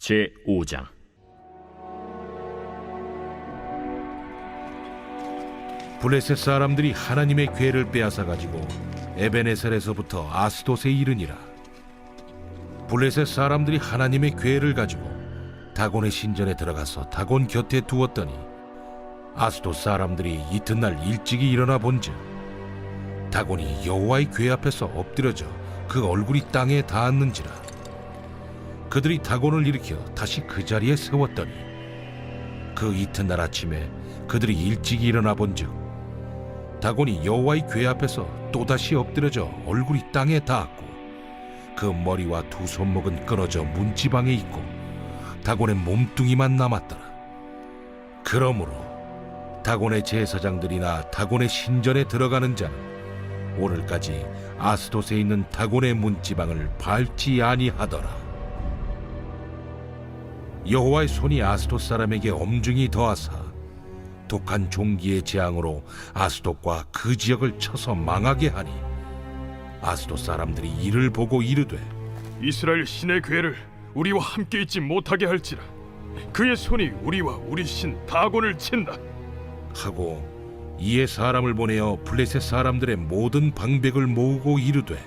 제5장. 블레셋 사람들이 하나님의 궤를 빼앗아 가지고 에베네셀에서부터 아스돗에 이르니라. 블레셋 사람들이 하나님의 궤를 가지고 다곤의 신전에 들어가서 다곤 곁에 두었더니 아스돗 사람들이 이튿날 일찍이 일어나 본즉 다곤이 여호와의 궤 앞에서 엎드려져 그 얼굴이 땅에 닿았는지라. 그들이 다곤을 일으켜 다시 그 자리에 세웠더니 그 이튿날 아침에 그들이 일찍이 일어나 본즉 다곤이 여호와의 궤 앞에서 또다시 엎드려져 얼굴이 땅에 닿았고 그 머리와 두 손목은 끊어져 문지방에 있고 다곤의 몸뚱이만 남았더라. 그러므로 다곤의 제사장들이나 다곤의 신전에 들어가는 자는 오늘까지 아스돗에 있는 다곤의 문지방을 밟지 아니하더라. 여호와의 손이 아스돗 사람에게 엄중히 더하사 독한 종기의 재앙으로 아스돗과 그 지역을 쳐서 망하게 하니 아스돗 사람들이 이를 보고 이르되 이스라엘 신의 궤를 우리와 함께 있지 못하게 할지라. 그의 손이 우리와 우리 신 다곤을 친다 하고 이에 사람을 보내어 블레셋 사람들의 모든 방백을 모으고 이르되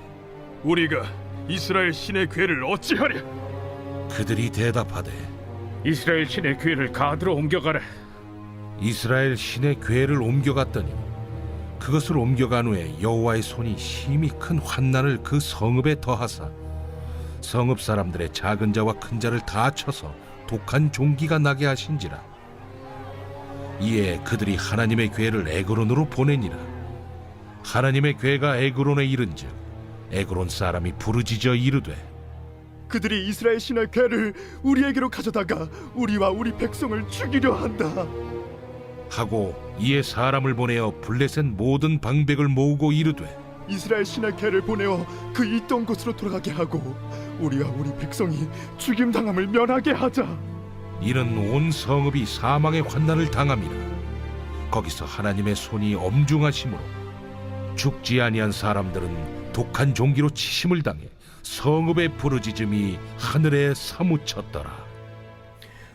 우리가 이스라엘 신의 궤를 어찌하랴? 그들이 대답하되 이스라엘 신의 궤를 가드로 옮겨가라. 이스라엘 신의 궤를 옮겨갔더니 그것을 옮겨간 후에 여호와의 손이 심히 큰 환난을 그 성읍에 더하사 성읍 사람들의 작은 자와 큰 자를 다 쳐서 독한 종기가 나게 하신지라. 이에 그들이 하나님의 궤를 에그론으로 보내니라. 하나님의 궤가 에그론에 이른즉 에그론 사람이 부르짖어 이르되 그들이 이스라엘 신의 궤를 우리에게로 가져다가 우리와 우리 백성을 죽이려 한다 하고 이에 사람을 보내어 블레셋 모든 방백을 모으고 이르되 이스라엘 신의 궤를 보내어 그 있던 곳으로 돌아가게 하고 우리와 우리 백성이 죽임당함을 면하게 하자. 이는 온 성읍이 사망의 환난을 당함이라. 거기서 하나님의 손이 엄중하심으로 죽지 아니한 사람들은 독한 종기로 치심을 당해 성읍의 부르짖음이 하늘에 사무쳤더라.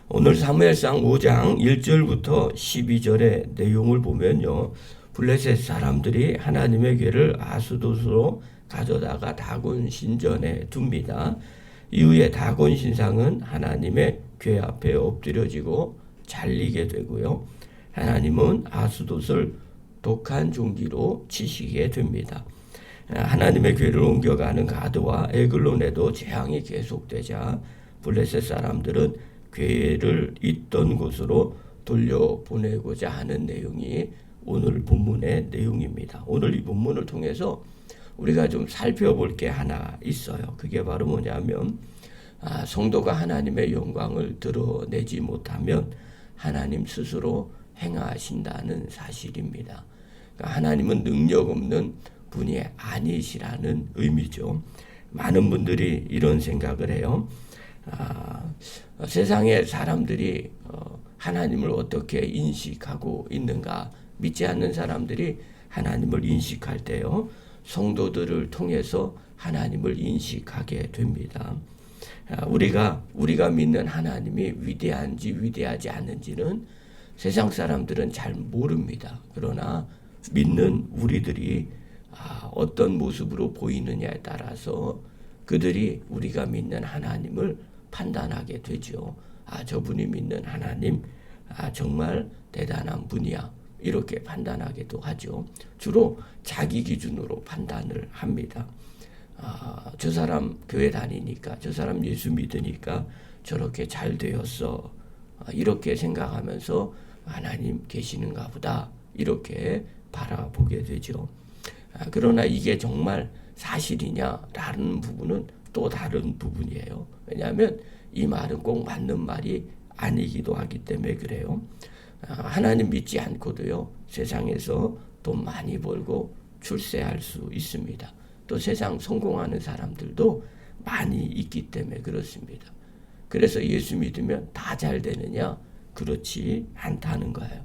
오늘 사무엘상 5장 1절부터 12절의 내용을 보면요, 블레셋 사람들이 하나님의 궤를 아스돗으로 가져다가 다곤 신전에 둡니다. 이후에 다곤 신상은 하나님의 궤 앞에 엎드려지고 잘리게 되고요, 하나님은 아스돗을 독한 종기로 치시게 됩니다. 하나님의 궤를 옮겨가는 가드와 에글론에도 재앙이 계속되자 블레셋 사람들은 궤를 있던 곳으로 돌려보내고자 하는 내용이 오늘 본문의 내용입니다. 오늘 이 본문을 통해서 우리가 좀 살펴볼 게 하나 있어요. 그게 바로 뭐냐면 성도가 하나님의 영광을 드러내지 못하면 하나님 스스로 행하신다는 사실입니다. 그러니까 하나님은 능력 없는 분이 아니시라는 의미죠. 많은 분들이 이런 생각을 해요. 세상의 사람들이 하나님을 어떻게 인식하고 있는가? 믿지 않는 사람들이 하나님을 인식할 때요, 성도들을 통해서 하나님을 인식하게 됩니다. 우리가 믿는 하나님이 위대한지 위대하지 않은지는 세상 사람들은 잘 모릅니다. 그러나 믿는 우리들이 어떤 모습으로 보이느냐에 따라서 그들이 우리가 믿는 하나님을 판단하게 되죠. 저분이 믿는 하나님 정말 대단한 분이야, 이렇게 판단하기도 하죠. 주로 자기 기준으로 판단을 합니다. 저 사람 교회 다니니까, 저 사람 예수 믿으니까 저렇게 잘 되었어, 이렇게 생각하면서 하나님 계시는가 보다, 이렇게 바라보게 되죠. 그러나 이게 정말 사실이냐라는 부분은 또 다른 부분이에요. 왜냐하면 이 말은 꼭 맞는 말이 아니기도 하기 때문에 그래요. 하나님 믿지 않고도요, 세상에서 돈 많이 벌고 출세할 수 있습니다. 또 세상 성공하는 사람들도 많이 있기 때문에 그렇습니다. 그래서 예수 믿으면 다 잘 되느냐? 그렇지 않다는 거예요.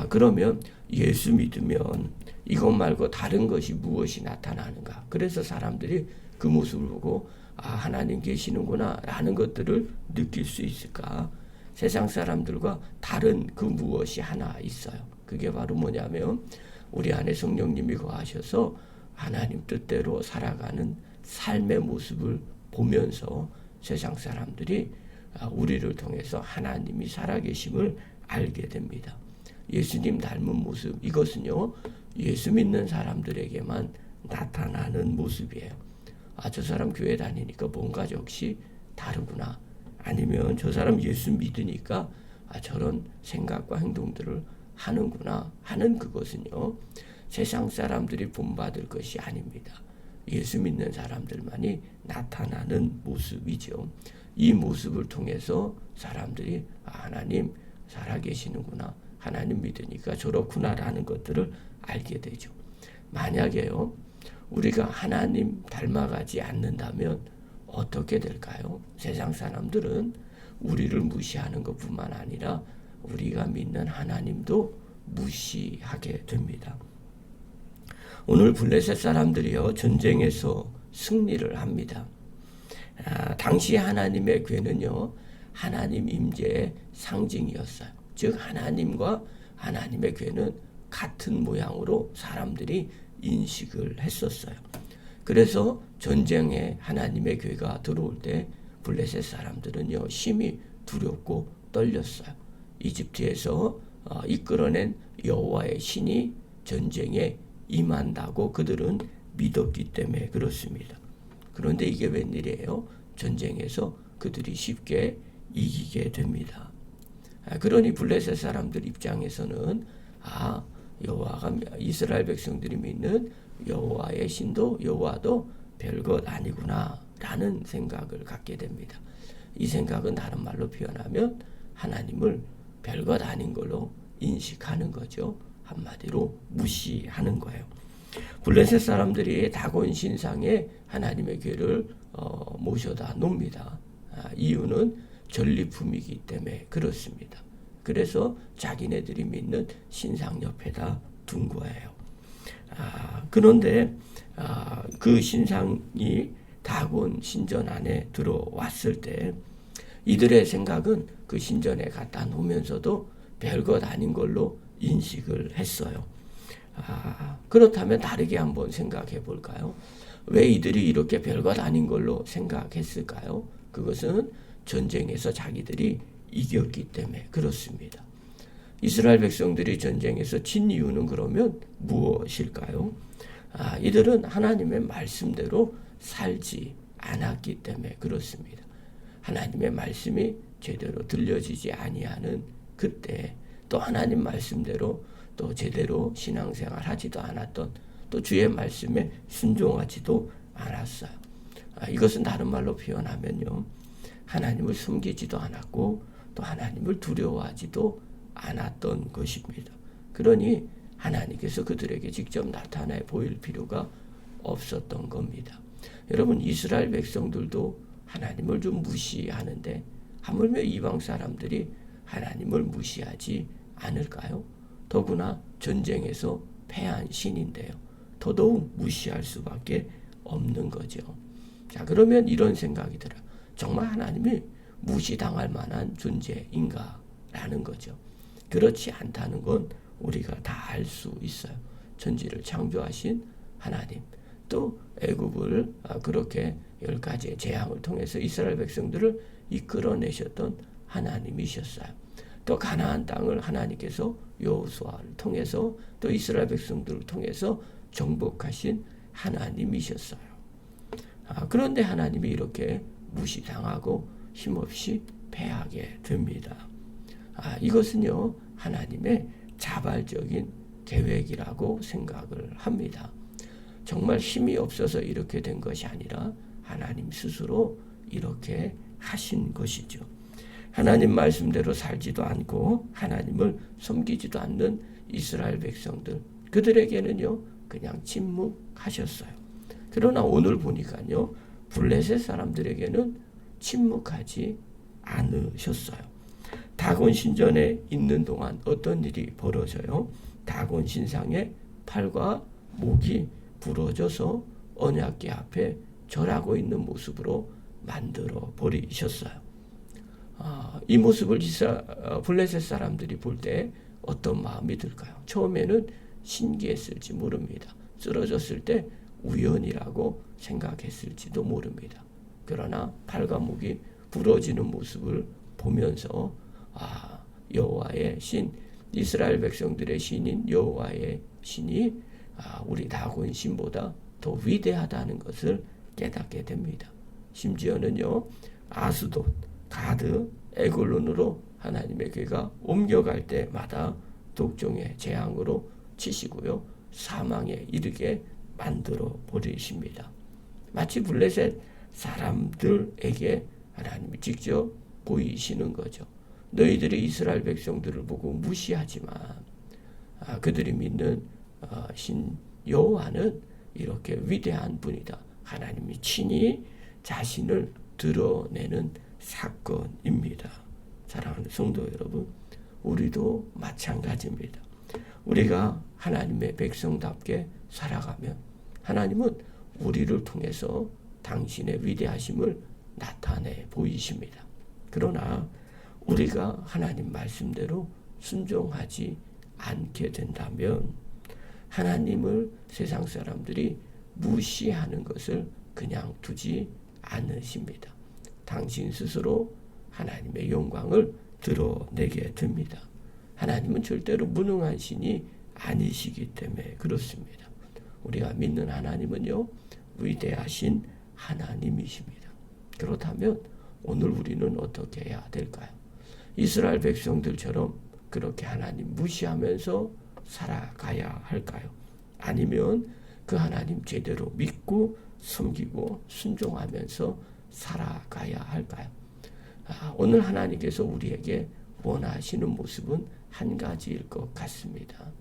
그러면 예수 믿으면 이것 말고 다른 것이 무엇이 나타나는가? 그래서 사람들이 그 모습을 보고 하나님 계시는구나 라는 것들을 느낄 수 있을까? 세상 사람들과 다른 그 무엇이 하나 있어요. 그게 바로 뭐냐면 우리 안에 성령님이 거하셔서 하나님 뜻대로 살아가는 삶의 모습을 보면서 세상 사람들이 우리를 통해서 하나님이 살아계심을 알게 됩니다. 예수님 닮은 모습, 이것은요 예수 믿는 사람들에게만 나타나는 모습이에요. 저 사람 교회 다니니까 뭔가 역시 다르구나. 아니면 저 사람 예수 믿으니까 저런 생각과 행동들을 하는구나 하는 그것은요 세상 사람들이 본받을 것이 아닙니다. 예수 믿는 사람들만이 나타나는 모습이죠. 이 모습을 통해서 사람들이 하나님 살아계시는구나, 하나님 믿으니까 저렇구나라는 것들을 알게 되죠. 만약에요 우리가 하나님 닮아가지 않는다면 어떻게 될까요? 세상 사람들은 우리를 무시하는 것뿐만 아니라 우리가 믿는 하나님도 무시하게 됩니다. 오늘 블레셋 사람들이요 전쟁에서 승리를 합니다. 당시 하나님의 궤는요 하나님 임재의 상징이었어요. 즉 하나님과 하나님의 궤는 같은 모양으로 사람들이 인식을 했었어요. 그래서 전쟁에 하나님의 궤가 들어올 때 블레셋 사람들은요 심히 두렵고 떨렸어요. 이집트에서 이끌어낸 여호와의 신이 전쟁에 임한다고 그들은 믿었기 때문에 그렇습니다. 그런데 이게 웬일이에요? 전쟁에서 그들이 쉽게 이기게 됩니다. 그러니 블레셋 사람들 입장에서는 여호와가 이스라엘 백성들이 믿는 여호와의 신도 여호와도 별것 아니구나 라는 생각을 갖게 됩니다. 이 생각은 다른 말로 표현하면 하나님을 별것 아닌 걸로 인식하는 거죠. 한마디로 무시하는 거예요. 블레셋 사람들이 다곤 신상에 하나님의 궤를 모셔다 놓습니다. 이유는 전리품이기 때문에 그렇습니다. 그래서 자기네들이 믿는 신상 옆에다 둔 거예요. 그런데 그 신상이 다곤 신전 안에 들어왔을 때 이들의 생각은 그 신전에 갖다 놓으면서도 별것 아닌 걸로 인식을 했어요. 그렇다면 다르게 한번 생각해 볼까요? 왜 이들이 이렇게 별것 아닌 걸로 생각했을까요? 그것은 전쟁에서 자기들이 이겼기 때문에 그렇습니다. 이스라엘 백성들이 전쟁에서 진 이유는 그러면 무엇일까요? 이들은 하나님의 말씀대로 살지 않았기 때문에 그렇습니다. 하나님의 말씀이 제대로 들려지지 아니하는 그때 또 하나님 말씀대로 또 제대로 신앙생활 하지도 않았던 또 주의 말씀에 순종하지도 않았어요. 이것은 다른 말로 표현하면요. 하나님을 숨기지도 않았고 또 하나님을 두려워하지도 않았던 것입니다. 그러니 하나님께서 그들에게 직접 나타나 보일 필요가 없었던 겁니다. 여러분 이스라엘 백성들도 하나님을 좀 무시하는데 하물며 이방 사람들이 하나님을 무시하지 않을까요? 더구나 전쟁에서 패한 신인데요. 더더욱 무시할 수밖에 없는 거죠. 자, 그러면 이런 생각이 들어요. 정말 하나님이 무시당할 만한 존재인가? 라는 거죠. 그렇지 않다는 건 우리가 다 알 수 있어요. 천지를 창조하신 하나님, 또 애굽을 그렇게 10가지의 재앙을 통해서 이스라엘 백성들을 이끌어내셨던 하나님이셨어요. 또 가나안 땅을 하나님께서 여호수아를 통해서 또 이스라엘 백성들을 통해서 정복하신 하나님이셨어요. 그런데 하나님이 이렇게 무시당하고 힘없이 패하게 됩니다. 이것은요 하나님의 자발적인 계획이라고 생각을 합니다. 정말 힘이 없어서 이렇게 된 것이 아니라 하나님 스스로 이렇게 하신 것이죠. 하나님 말씀대로 살지도 않고 하나님을 섬기지도 않는 이스라엘 백성들, 그들에게는요 그냥 침묵하셨어요. 그러나 오늘 보니까요 블레셋 사람들에게는 침묵하지 않으셨어요. 다곤 신전에 있는 동안 어떤 일이 벌어져요? 다곤 신상의 팔과 목이 부러져서 언약궤 앞에 절하고 있는 모습으로 만들어 버리셨어요. 이 모습을 블레셋 사람들이 볼 때 어떤 마음이 들까요? 처음에는 신기했을지 모릅니다. 쓰러졌을 때 우연이라고 생각했을지도 모릅니다. 그러나 발과 목이 부러지는 모습을 보면서 여호와의 신, 이스라엘 백성들의 신인 여호와의 신이 우리 다곤 신보다 더 위대하다는 것을 깨닫게 됩니다. 심지어는요, 아스돗, 가드, 에글론으로 하나님의 괴가 옮겨갈 때마다 독종의 재앙으로 치시고요, 사망에 이르게 만들어 버리십니다. 마치 블레셋 사람들에게 하나님이 직접 보이시는 거죠. 너희들이 이스라엘 백성들을 보고 무시하지만 그들이 믿는 신 여호와는 이렇게 위대한 분이다. 하나님이 친히 자신을 드러내는 사건입니다. 사랑하는 성도 여러분, 우리도 마찬가지입니다. 우리가 하나님의 백성답게 살아가면 하나님은 우리를 통해서 당신의 위대하심을 나타내 보이십니다. 그러나 우리가 하나님 말씀대로 순종하지 않게 된다면 하나님을 세상 사람들이 무시하는 것을 그냥 두지 않으십니다. 당신 스스로 하나님의 영광을 드러내게 됩니다. 하나님은 절대로 무능한 신이 아니시기 때문에 그렇습니다. 우리가 믿는 하나님은요, 위대하신 하나님이십니다. 그렇다면 오늘 우리는 어떻게 해야 될까요? 이스라엘 백성들처럼 그렇게 하나님 무시하면서 살아가야 할까요? 아니면 그 하나님 제대로 믿고 섬기고 순종하면서 살아가야 할까요? 오늘 하나님께서 우리에게 원하시는 모습은 한 가지일 것 같습니다.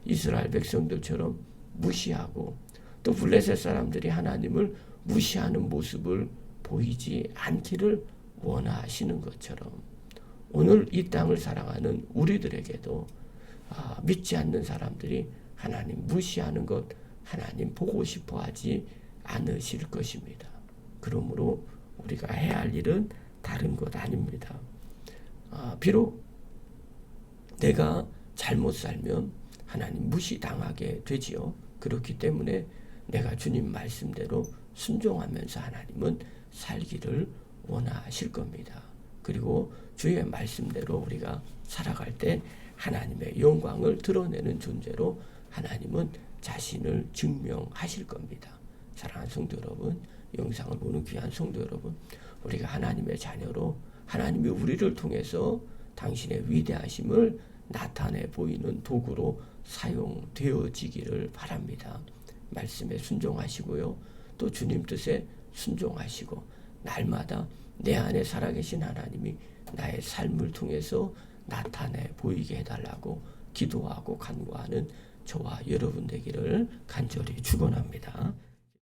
이스라엘 백성들처럼 무시하고 또 블레셋 사람들이 하나님을 무시하는 모습을 보이지 않기를 원하시는 것처럼 오늘 이 땅을 살아가는 우리들에게도 믿지 않는 사람들이 하나님 무시하는 것 하나님 보고 싶어 하지 않으실 것입니다. 그러므로 우리가 해야 할 일은 다른 것 아닙니다. 비록 내가 잘못 살면 하나님 무시당하게 되지요. 그렇기 때문에 내가 주님 말씀대로 순종하면서 하나님은 살기를 원하실 겁니다. 그리고 주의 말씀대로 우리가 살아갈 때 하나님의 영광을 드러내는 존재로 하나님은 자신을 증명하실 겁니다. 사랑하는 성도 여러분, 영상을 보는 귀한 성도 여러분, 우리가 하나님의 자녀로 하나님이 우리를 통해서 당신의 위대하심을 나타내 보이는 도구로 사용되어지기를 바랍니다. 말씀에 순종하시고요. 또 주님 뜻에 순종하시고 날마다 내 안에 살아계신 하나님이 나의 삶을 통해서 나타내 보이게 해달라고 기도하고 간구하는 저와 여러분 되기를 간절히 축원합니다.